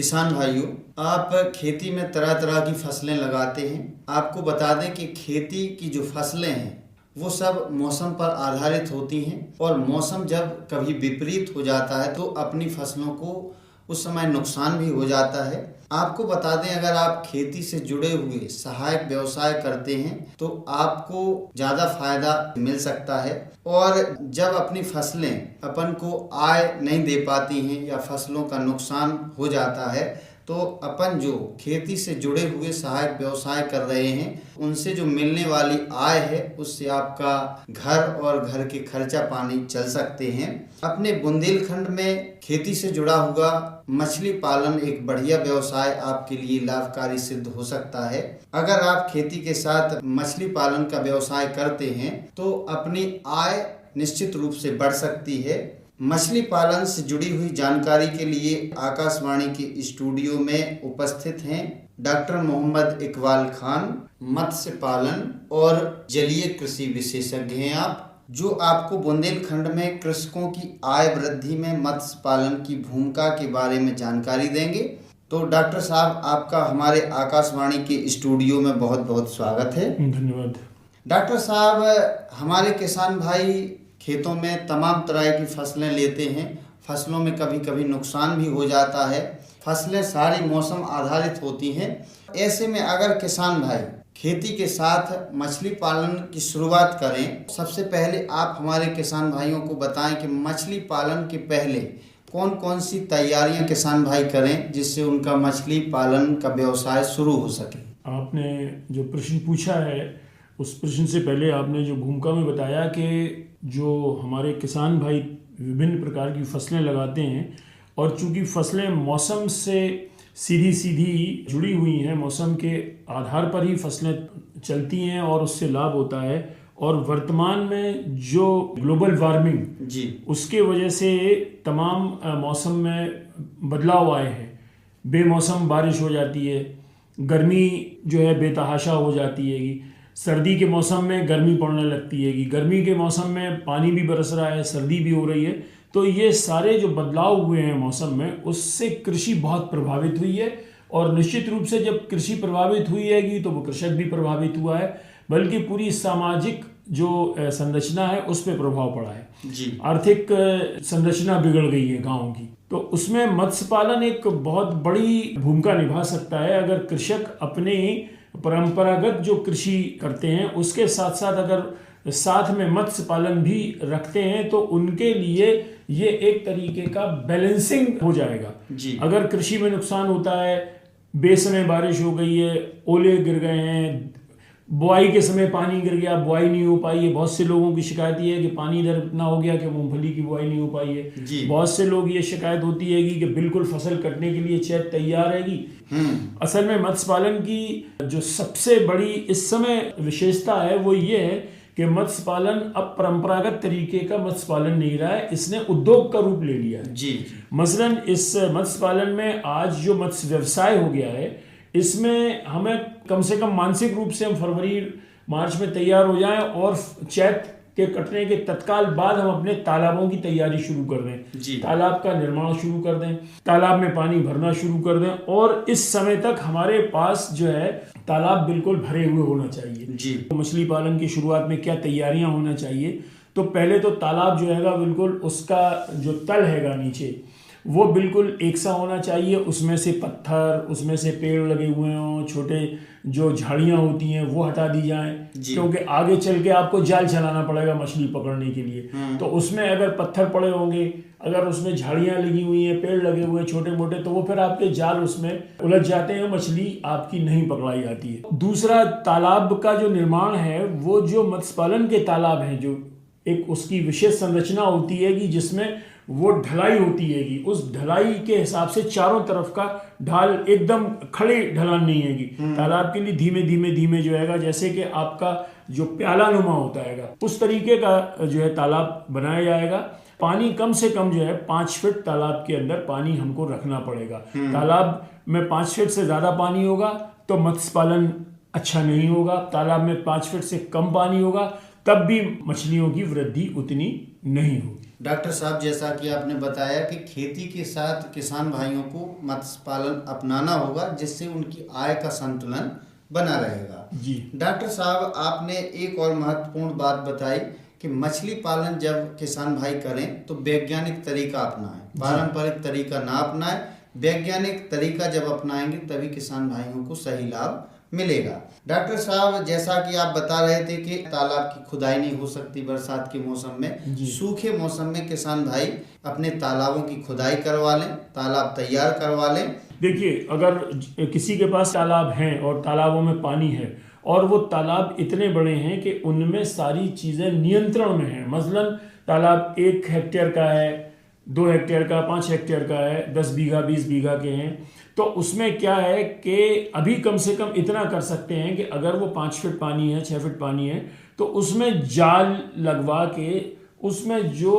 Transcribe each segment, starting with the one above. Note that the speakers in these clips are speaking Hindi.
किसान भाइयों, आप खेती में तरह तरह की फसलें लगाते हैं। आपको बता दें कि खेती की जो फसलें हैं वो सब मौसम पर आधारित होती हैं और मौसम जब कभी विपरीत हो जाता है तो अपनी फसलों को उस समय नुकसान भी हो जाता है। आपको बता दें, अगर आप खेती से जुड़े हुए सहायक व्यवसाय करते हैं तो आपको ज़्यादा फायदा मिल सकता है। और जब अपनी फसलें अपन को आय नहीं दे पाती हैं या फसलों का नुकसान हो जाता है तो अपन जो खेती से जुड़े हुए सहायक व्यवसाय कर रहे हैं उनसे जो मिलने वाली आय है उससे आपका घर और घर के खर्चा पानी चल सकते हैं। अपने बुंदेलखंड में खेती से जुड़ा हुआ मछली पालन एक बढ़िया व्यवसाय आपके लिए लाभकारी सिद्ध हो सकता है। अगर आप खेती के साथ मछली पालन का व्यवसाय करते हैं तो अपनी आय निश्चित रूप से बढ़ सकती है। मछली पालन से जुड़ी हुई जानकारी के लिए आकाशवाणी के स्टूडियो में उपस्थित हैं डॉक्टर मोहम्मद इकबाल खान, मत्स्य पालन और जलीय कृषि विशेषज्ञ हैं आप, जो आपको बुंदेलखंड में कृषकों की आय वृद्धि में मत्स्य पालन की भूमिका के बारे में जानकारी देंगे। तो डॉक्टर साहब, आपका हमारे आकाशवाणी के स्टूडियो में बहुत बहुत स्वागत है। धन्यवाद। डॉक्टर साहब, हमारे किसान भाई खेतों में तमाम तरह की फसलें लेते हैं। फसलों में कभी कभी नुकसान भी हो जाता है। फसलें सारी मौसम आधारित होती हैं। ऐसे में अगर किसान भाई खेती के साथ मछली पालन की शुरुआत करें, सबसे पहले आप हमारे किसान भाइयों को बताएं कि मछली पालन के पहले कौन कौन सी तैयारियां किसान भाई करें जिससे उनका मछली पालन का व्यवसाय शुरू हो सके। आपने जो प्रश्न पूछा है उस प्रश्न से पहले आपने जो भूमिका में बताया कि जो हमारे किसान भाई विभिन्न प्रकार की फसलें लगाते हैं और चूंकि फसलें मौसम से सीधी सीधी जुड़ी हुई हैं, मौसम के आधार पर ही फसलें चलती हैं और उससे लाभ होता है। और वर्तमान में जो ग्लोबल वार्मिंग जी उसके वजह से तमाम मौसम में बदलाव आए हैं। बेमौसम बारिश हो जाती है, गर्मी जो है बेतहाशा हो जाती है, सर्दी के मौसम में गर्मी पड़ने लगती है, गर्मी के मौसम में पानी भी बरस रहा है, सर्दी भी हो रही है। तो ये सारे जो बदलाव हुए हैं मौसम में उससे कृषि बहुत प्रभावित हुई है। और निश्चित रूप से जब कृषि प्रभावित हुई है तो वो कृषक भी प्रभावित हुआ है, बल्कि पूरी सामाजिक जो संरचना है उस पर प्रभाव पड़ा है जी। आर्थिक संरचना बिगड़ गई है गाँव की। तो उसमें मत्स्य पालन एक बहुत बड़ी भूमिका निभा सकता है। अगर कृषक अपने परंपरागत जो कृषि करते हैं उसके साथ साथ अगर साथ में मत्स्य पालन भी रखते हैं तो उनके लिए ये एक तरीके का बैलेंसिंग हो जाएगा जी। अगर कृषि में नुकसान होता है, बेसमय बारिश हो गई है, ओले गिर गए हैं, बुआई के समय पानी गिर गया, बुआई नहीं हो पाई है। बहुत से लोगों की शिकायत ये है कि पानी इधर इतना हो गया कि मूंगफली की बुआई नहीं हो पाई है। बहुत से लोग ये शिकायत होती है कि बिल्कुल फसल कटने के लिए चैत तैयार रहेगी। असल में मत्स्य पालन की जो सबसे बड़ी इस समय विशेषता है वो ये है कि मत्स्य पालन अब परंपरागत तरीके का मत्स्य पालन नहीं रहा है, इसने उद्योग का रूप ले लिया है जी। मसलन इस मत्स्य पालन में आज जो मत्स्य व्यवसाय हो गया है इसमें हमें कम से कम मानसिक रूप से हम फरवरी मार्च में तैयार हो जाएं और चैत के कटने के तत्काल बाद हम अपने तालाबों की तैयारी शुरू कर दें, तालाब का निर्माण शुरू कर दें, तालाब में पानी भरना शुरू कर दें और इस समय तक हमारे पास जो है तालाब बिल्कुल भरे हुए होना चाहिए जी। तो मछली पालन की शुरुआत में क्या तैयारियां होना चाहिए, तो पहले तो तालाब जो हैगा बिल्कुल उसका जो तल हैगा नीचे वो बिल्कुल एक सा होना चाहिए। उसमें से पत्थर, उसमें से पेड़ लगे हुए हों, छोटे जो झाड़ियाँ होती हैं वो हटा दी जाएं, क्योंकि आगे चल के आपको जाल चलाना पड़ेगा मछली पकड़ने के लिए। तो उसमें अगर पत्थर पड़े होंगे, अगर उसमें झाड़ियाँ लगी हुई हैं, पेड़ लगे हुए हैं छोटे मोटे, तो वो फिर आपके जाल उसमें उलझ जाते हैं, मछली आपकी नहीं पकड़ाई जाती है। दूसरा, तालाब का जो निर्माण है वो जो मत्स्य पालन के तालाब हैं जो एक उसकी विशेष संरचना होती है कि जिसमें वो ढलाई होती है कि उस ढलाई के हिसाब से चारों तरफ का ढाल एकदम खड़े ढलान नहीं है कि तालाब के लिए धीमे धीमे धीमे जो है जैसे कि आपका जो प्याला नुमा होता है उस तरीके का जो है तालाब बनाया जाएगा। पानी कम से कम जो है 5 फीट तालाब के अंदर पानी हमको रखना पड़ेगा। तालाब में 5 फीट से ज्यादा पानी होगा तो मत्स्य पालन अच्छा नहीं होगा, तालाब में 5 फीट से कम पानी होगा तब भी मछलियों की वृद्धि उतनी नहीं होगी। डॉक्टर साहब, जैसा कि आपने बताया कि खेती के साथ किसान भाइयों को मत्स्य पालन अपनाना होगा, जिससे उनकी आय का संतुलन बना रहेगा। जी डॉक्टर साहब, आपने एक और महत्वपूर्ण बात बताई कि मछली पालन जब किसान भाई करें तो वैज्ञानिक तरीका अपनाएं, पारंपरिक तरीका ना अपनाएं। वैज्ञानिक तरीका जब अपनाएंगे तभी किसान भाइयों को सही लाभ मिलेगा। डॉक्टर साहब, जैसा कि आप बता रहे थे कि तालाब की खुदाई नहीं हो सकती बरसात के मौसम में, सूखे मौसम में किसान भाई अपने तालाबों की खुदाई करवा लें, तालाब तैयार करवा लें। देखिए, अगर किसी के पास तालाब हैं और तालाबों में पानी है और वो तालाब इतने बड़े हैं कि उनमें सारी चीज़ें नियंत्रण में हैं, मसलन तालाब 1 हेक्टेयर का है, 2 हेक्टेयर का, 5 हेक्टेयर का है, 10 बीघा 20 बीघा के हैं, तो उसमें क्या है कि अभी कम से कम इतना कर सकते हैं कि अगर वो 5 फीट पानी है, 6 फीट पानी है, तो उसमें जाल लगवा के उसमें जो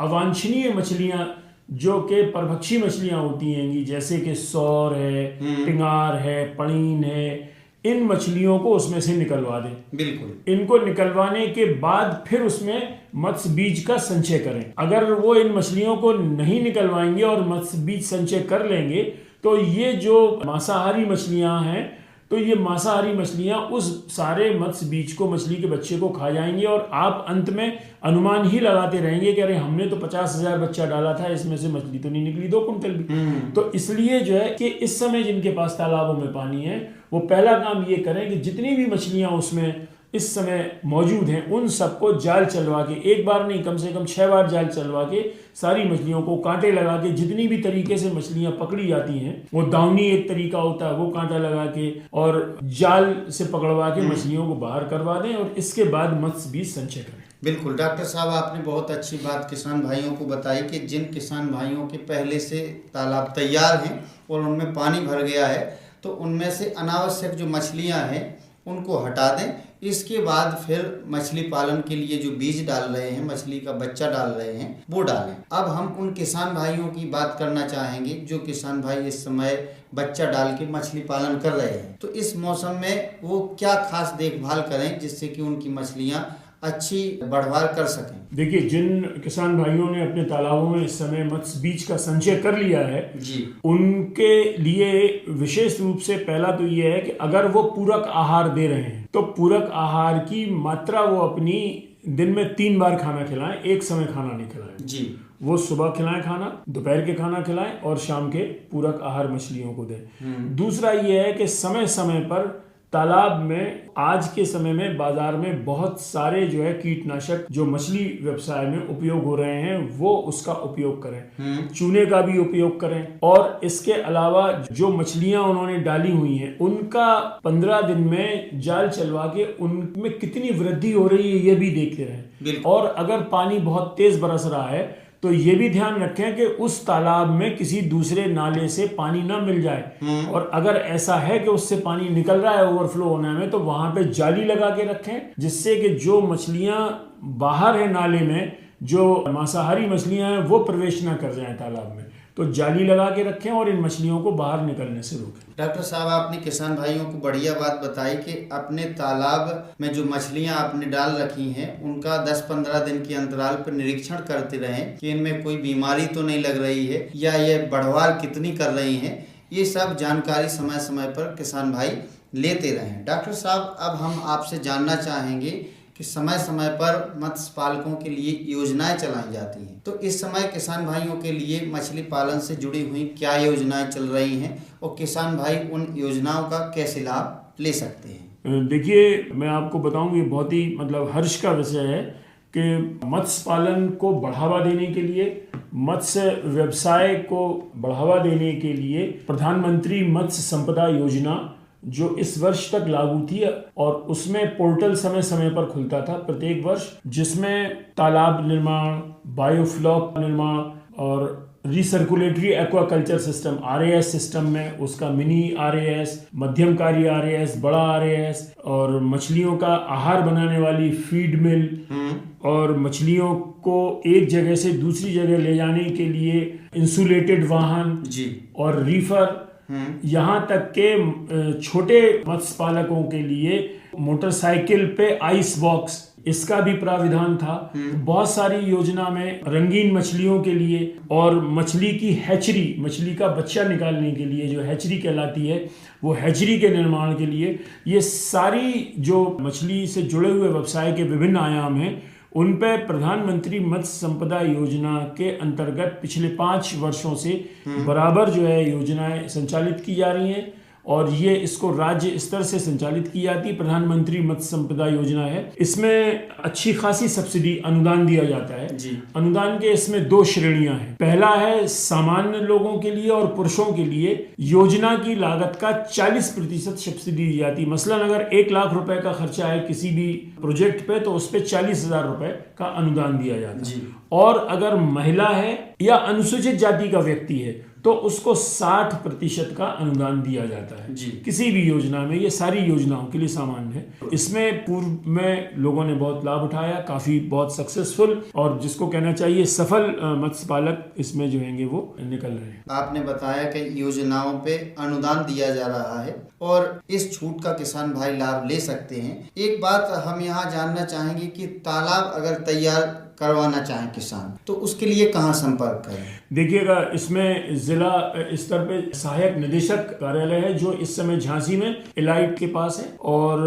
अवांछनीय मछलियाँ, जो कि परभक्षी मछलियाँ होती हैं, जैसे कि सौर है, टिंगार है, पणीन है, इन मछलियों को उसमें से निकलवा दें। बिल्कुल। इनको निकलवाने के बाद फिर उसमें मत्स्य बीज का संचय करें। अगर वो इन मछलियों को नहीं निकलवाएंगे और मत्स्य बीज संचय कर लेंगे तो ये जो मांसाहारी मछलियां हैं, तो ये मांसाहारी मछलियां उस सारे मत्स्य बीज को, मछली के बच्चे को खा जाएंगी और आप अंत में अनुमान ही लगाते रहेंगे कि अरे हमने तो 50,000 बच्चा डाला था, इसमें से मछली तो नहीं निकली 2 कुंटल भी। तो इसलिए जो है कि इस समय जिनके पास तालाबों में पानी है, वो पहला काम ये करें कि जितनी भी मछलियां उसमें इस समय मौजूद हैं उन सबको जाल चलवा के, एक बार नहीं कम से कम 6 बार जाल चलवा के सारी मछलियों को कांटे लगा के, जितनी भी तरीके से मछलियां पकड़ी जाती हैं, वो दावनी एक तरीका होता है, वो कांटा लगा के और जाल से पकड़वा के मछलियों को बाहर करवा दें और इसके बाद मत्स्य बीज संचय करें। बिल्कुल डॉक्टर साहब, आपने बहुत अच्छी बात किसान भाइयों को बताई कि जिन किसान भाइयों के पहले से तालाब तैयार हैं और उनमें पानी भर गया है, तो उनमें से अनावश्यक जो मछलियां हैं उनको हटा दें। इसके बाद फिर मछली पालन के लिए जो बीज डाल रहे हैं, मछली का बच्चा डाल रहे हैं, वो डालें। अब हम उन किसान भाइयों की बात करना चाहेंगे जो किसान भाई इस समय बच्चा डाल के मछली पालन कर रहे हैं, तो इस मौसम में वो क्या खास देखभाल करें जिससे कि उनकी मछलियां अच्छी बढ़वार कर सकें। देखिए, जिन किसान भाइयों ने अपने तालाबों में इस समय मत्स्य बीज का संचय कर लिया है जी, उनके लिए विशेष रूप से पहला तो ये है कि अगर वो पूरक आहार दे रहे हैं तो पूरक आहार की मात्रा वो अपनी दिन में 3 बार खाना खिलाएं, एक समय खाना नहीं खिलाएं जी। वो सुबह खिलाएं खाना, दोपहर के खाना खिलाएं और शाम के पूरक आहार मछलियों को दें। दूसरा ये है कि समय समय पर तालाब में, आज के समय में बाजार में बहुत सारे जो है कीटनाशक जो मछली व्यवसाय में उपयोग हो रहे हैं, वो उसका उपयोग करें, चूने का भी उपयोग करें। और इसके अलावा जो मछलियां उन्होंने डाली हुई हैं उनका 15 दिन में जाल चलवा के उनमें कितनी वृद्धि हो रही है ये भी देखते रहें। और अगर पानी बहुत तेज बरस रहा है तो ये भी ध्यान रखें कि उस तालाब में किसी दूसरे नाले से पानी ना मिल जाए, और अगर ऐसा है कि उससे पानी निकल रहा है ओवरफ्लो होने में, तो वहां पे जाली लगा के रखें, जिससे कि जो मछलियां बाहर है नाले में, जो मांसाहारी मछलियां हैं वो प्रवेश ना कर जाएं तालाब में, तो जाली लगा के रखें और इन मछलियों को बाहर निकलने से रोकें। डॉक्टर साहब, आपने किसान भाइयों को बढ़िया बात बताई कि अपने तालाब में जो मछलियां आपने डाल रखी हैं उनका 10-15 दिन के अंतराल पर निरीक्षण करते रहें कि इनमें कोई बीमारी तो नहीं लग रही है या ये बढ़वार कितनी कर रही हैं। ये सब जानकारी समय समय पर किसान भाई लेते रहें। डॉक्टर साहब, अब हम आपसे जानना चाहेंगे कि समय समय पर मत्स्य पालकों के लिए योजनाएं चलाई जाती हैं, तो इस समय किसान भाइयों के लिए मछली पालन से जुड़ी हुई क्या योजनाएं चल रही हैं और किसान भाई उन योजनाओं का कैसे लाभ ले सकते हैं? देखिए, मैं आपको बताऊं, ये बहुत ही हर्ष का विषय है कि मत्स्य पालन को बढ़ावा देने के लिए, मत्स्य व्यवसाय को बढ़ावा देने के लिए प्रधानमंत्री मत्स्य संपदा योजना जो इस वर्ष तक लागू थी, और उसमें पोर्टल समय समय पर खुलता था प्रत्येक वर्ष, जिसमें तालाब निर्माण, बायोफ्लॉक निर्माण और recirculatory aquaculture system RAS system में उसका मिनी RAS, मध्यमकारी RAS, बड़ा RAS, और मछलियों का आहार बनाने वाली फीड मिल, और मछलियों को एक जगह से दूसरी जगह ले जाने के लिए इंसुलेटेड वाहन जी, और रीफर, यहाँ तक के छोटे मत्स्य पालकों के लिए मोटरसाइकिल पे आइस बॉक्स, इसका भी प्राविधान था। बहुत सारी योजना में रंगीन मछलियों के लिए और मछली की हैचरी, मछली का बच्चा निकालने के लिए जो हैचरी कहलाती है, वो हैचरी के निर्माण के लिए, ये सारी जो मछली से जुड़े हुए व्यवसाय के विभिन्न आयाम हैं, उन पे प्रधानमंत्री मत्स्य संपदा योजना के अंतर्गत पिछले 5 वर्षों से बराबर जो है योजनाएं संचालित की जा रही हैं और ये इसको राज्य स्तर से संचालित की जाती है। प्रधानमंत्री मत्स्य संपदा योजना है, इसमें अच्छी खासी सब्सिडी अनुदान दिया जाता है जी। अनुदान के इसमें 2 श्रेणियां हैं। पहला है सामान्य लोगों के लिए और पुरुषों के लिए योजना की लागत का 40% सब्सिडी दी जाती है। मसलन अगर 1 लाख रुपए का खर्चा है किसी भी प्रोजेक्ट पे तो उस पे 40,000 रुपए का अनुदान दिया जाता है। और अगर महिला है या अनुसूचित जाति का व्यक्ति है तो उसको 60% का अनुदान दिया जाता है जी। किसी भी योजना में, ये सारी योजनाओं के लिए सामान्य है। इसमें पूर्व में लोगों ने बहुत लाभ उठाया, काफी बहुत सक्सेसफुल और जिसको कहना चाहिए सफल मत्स्य पालक इसमें जो हैंगे वो निकल रहे हैं। आपने बताया कि योजनाओं पे अनुदान दिया जा रहा है और इस छूट का किसान भाई लाभ ले सकते हैं। एक बात हम यहाँ जानना चाहेंगे कि तालाब अगर तैयार करवाना चाहें किसान तो उसके लिए कहाँ संपर्क करें? देखिएगा, इसमें जिला स्तर पे सहायक निदेशक कार्यालय है जो इस समय झांसी में इलाइट के पास है और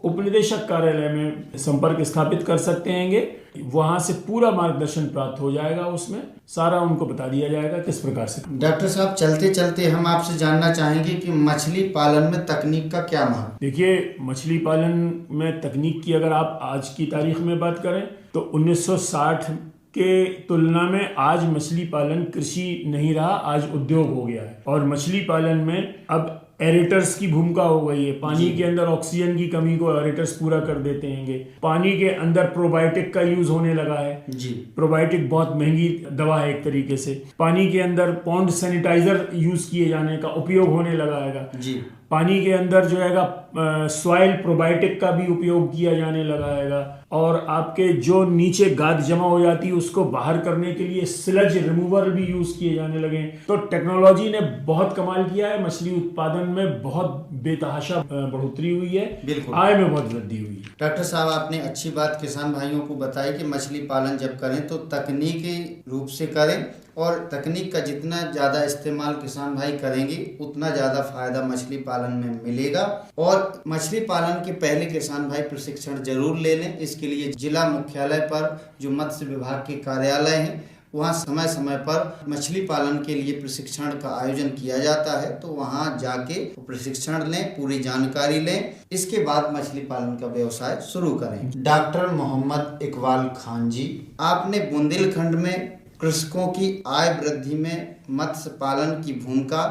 उप निदेशक कार्यालय में संपर्क स्थापित कर सकते हैंगे। वहां से पूरा मार्गदर्शन प्राप्त हो जाएगा, उसमें सारा उनको बता दिया जाएगा किस प्रकार से। डॉक्टर साहब, चलते चलते हम आपसे जानना चाहेंगे कि मछली पालन में तकनीक का क्या महत्व? देखिए, मछली पालन में तकनीक की अगर आप आज की तारीख में बात करें तो 1960 के तुलना में आज मछली पालन कृषि नहीं रहा, आज उद्योग हो गया है। और मछली पालन में अब एरेटर्स की भूमिका हो गई है। पानी के अंदर ऑक्सीजन की कमी को एरेटर्स पूरा कर देते हैं। पानी के अंदर प्रोबायोटिक का यूज होने लगा है जी। प्रोबायोटिक बहुत महंगी दवा है एक तरीके से। पानी के अंदर पॉन्ड सैनिटाइजर यूज किए जाने का उपयोग होने लगा है जी। पानी के अंदर जो है सॉइल प्रोबायोटिक का भी उपयोग किया जाने लगा है और आपके जो नीचे गाद जमा हो जाती है उसको बाहर करने के लिए स्लज रिमूवर भी यूज किए जाने लगे। तो टेक्नोलॉजी ने बहुत कमाल किया है, मछली उत्पादन में बहुत बेतहाशा बढ़ोतरी हुई है, आय में बहुत वृद्धि हुई है। डॉक्टर साहब, आपने अच्छी बात किसान भाइयों को बताई कि मछली पालन जब करें तो तकनीकी रूप से करें और तकनीक का जितना ज़्यादा इस्तेमाल किसान भाई करेंगे उतना ज़्यादा फायदा मछली पालन में मिलेगा। और मछली पालन के पहले किसान भाई प्रशिक्षण जरूर ले लें। इसके लिए जिला मुख्यालय पर जो मत्स्य विभाग के कार्यालय हैं वहाँ समय समय पर मछली पालन के लिए प्रशिक्षण का आयोजन किया जाता है, तो वहाँ जाके प्रशिक्षण लें, पूरी जानकारी लें, इसके बाद मछली पालन का व्यवसाय शुरू करें। डॉक्टर मोहम्मद इकबाल खान जी, आपने बुंदेलखंड में कृषकों की आय वृद्धि में मत्स्य पालन की भूमिका,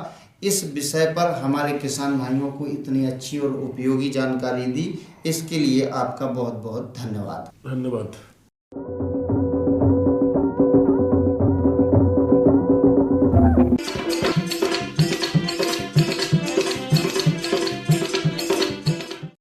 इस विषय पर हमारे किसान भाइयों को इतनी अच्छी और उपयोगी जानकारी दी, इसके लिए आपका बहुत बहुत धन्यवाद। धन्यवाद।